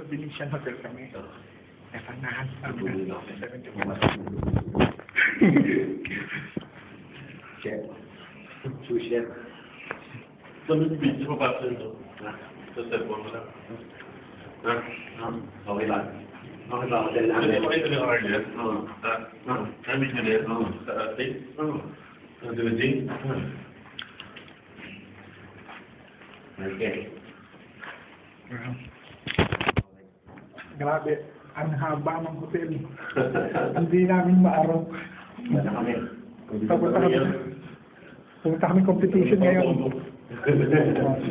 Venetian Hotel kami. Eh, panahan kami na. Chef. Sous chef. Sabi ni Vince, papasok ito. Sa cellphone mo lang. Okay lang. Okay ba? Hotel lang. Pwede mo kayo ng Arlen? Oo. Namit nyo din? Oo. Sa atin? Oo. Sa Dilajing? Okay. Grabe, ang haba ng hotel. Hindi namin maaraw. Basta kami. Pumunta kami competition ngayon.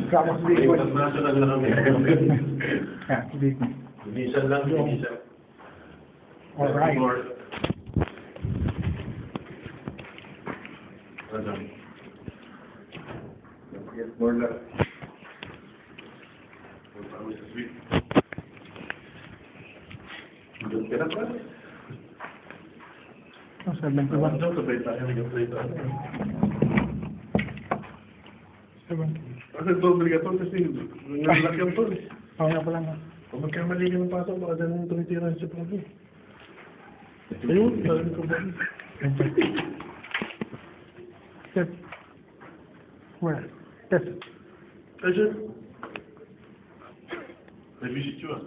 Kamas Bicol. International na kami. Bicol. Minsan lang, minsan. Alright. More lang. Doon ka na ba? Oh, 71. Sabay tayo, nag-play tayo. Kasi obligator kasi nalalaki ang tol. Oo nga pala nga. Kung magkamali ka ng pasok, baka dyan yung tumitira sa pagi. Ayun, sabi ko ba? Chef. Where? Yes. Ayun. May visit you ah.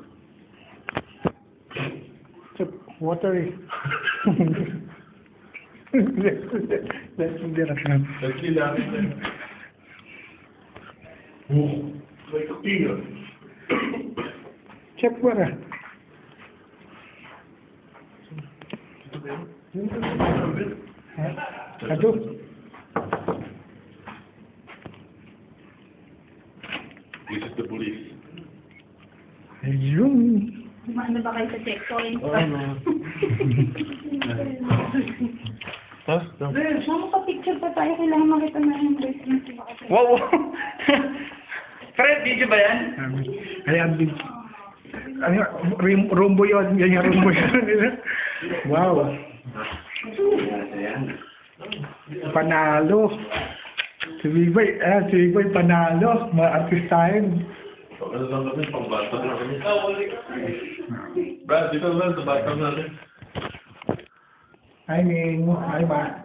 Chef, watery. Let's get a friend. Actually, lahat na yun. Oh, may kapiga. Chef, where? Ito ba yun? Ado. This is the police. Ayun. Ano ba kayo sa checkpoint? Oo, no. Ha? Picture pa tayo. Kailangan makita na yung bracelet. Wow! Fred, video ba yan? Ayan din. Ano, rumbo yun. Yan yung rumbo yun. Wow. Panalo. Si Bigboy panalo. Mga artistahin. Ano lang kami, pang-batang na kami. Brad, dito lang sa batang natin. Hi, Ming. Hi, Ma.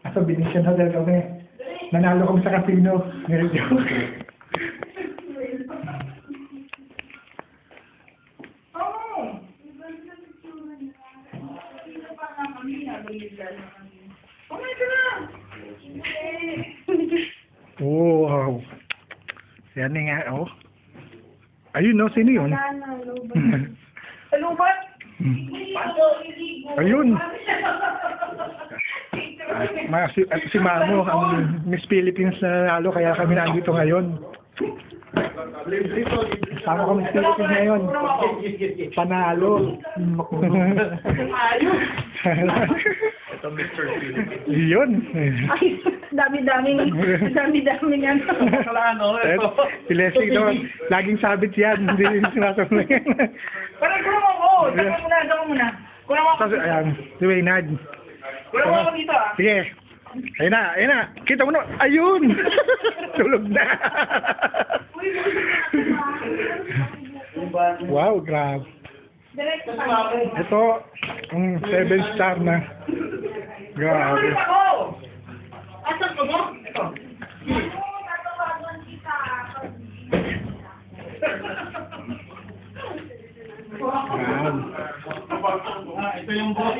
Nasa Venetian Hotel kami. Nanalo kami sa casino. Medyo. Oh, wow. Yan nga, oh. Ayun, no? Sino yun? Alubat? Ayun. Si Mamo, ang Miss Philippines na nanalo, kaya kami nandito ngayon. Sama kami Miss Philippines ngayon. Panalo. Ito, Mr. Philippines. Yun. Ay, dami-daming ano. Si Leslie naman, laging sabit yan. Hindi sinasabi yan. Parang kulang ako. Dama muna. Kulang ako. Tapos, ayan, si Waynard. Kulang ako dito ah. Sige. Ayun na. Kita mo na. Ayun! Tulog na. Wow, grabe. Direct pa. Ito, ang 7-star na. Grabe. Ako! Asan ko mo? Ito. Grabe. Ito yung boss.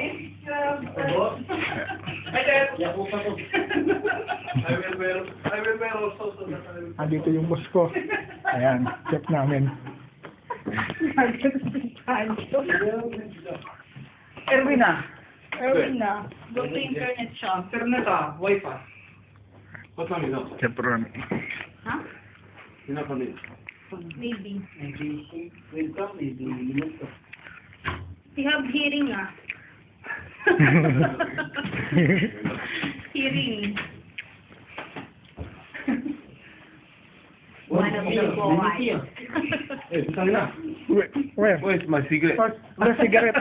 Andito yung boss ko. Ayan, check namin. Erwin na. Go to internet shop. Internet ah, wifi. Ba't lang ito? Check ron. Ha? Pinapalit. Maybe. Welcome, maybe. We have hearing ah. Hearing. Wanna be boy. Eh, saan na? Where? Where's my cigarette? Where's cigarette?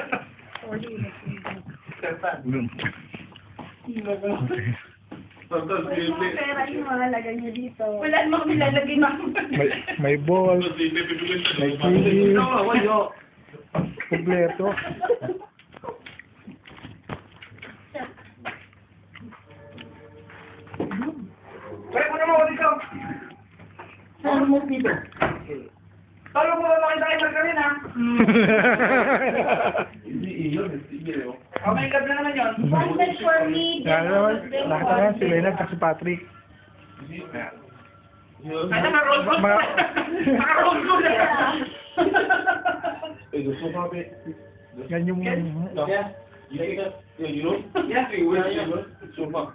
Sometimes Pwede simple. mga pera yung mahalaga niyo dito. Wala namang nilalagay ma'am. May ball, Sometimes simple, bibigyan siya. may TV, Wayo. kompleto. Kaya mo naman ako dito. Ano mo dito? Talo mo na makita kayo magkawin ha. Hindi iyon, hindi yun. May gab na naman yun. Wanted for me. Yan naman, lahat na yan, si Leonard at si Patrick. Yun. Ay, naka-roll ko. Ma- Naka-roll ko na. Eh, gusto ko kami. Yan yung... Yeah. You know? Yeah. Sumpah.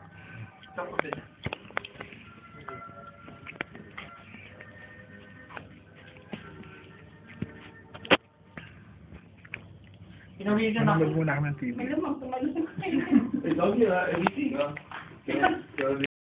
Pinawigan ako. Nanonood muna kami ng TV. May lamang tumalong. Eh, dog yun, everything, ah.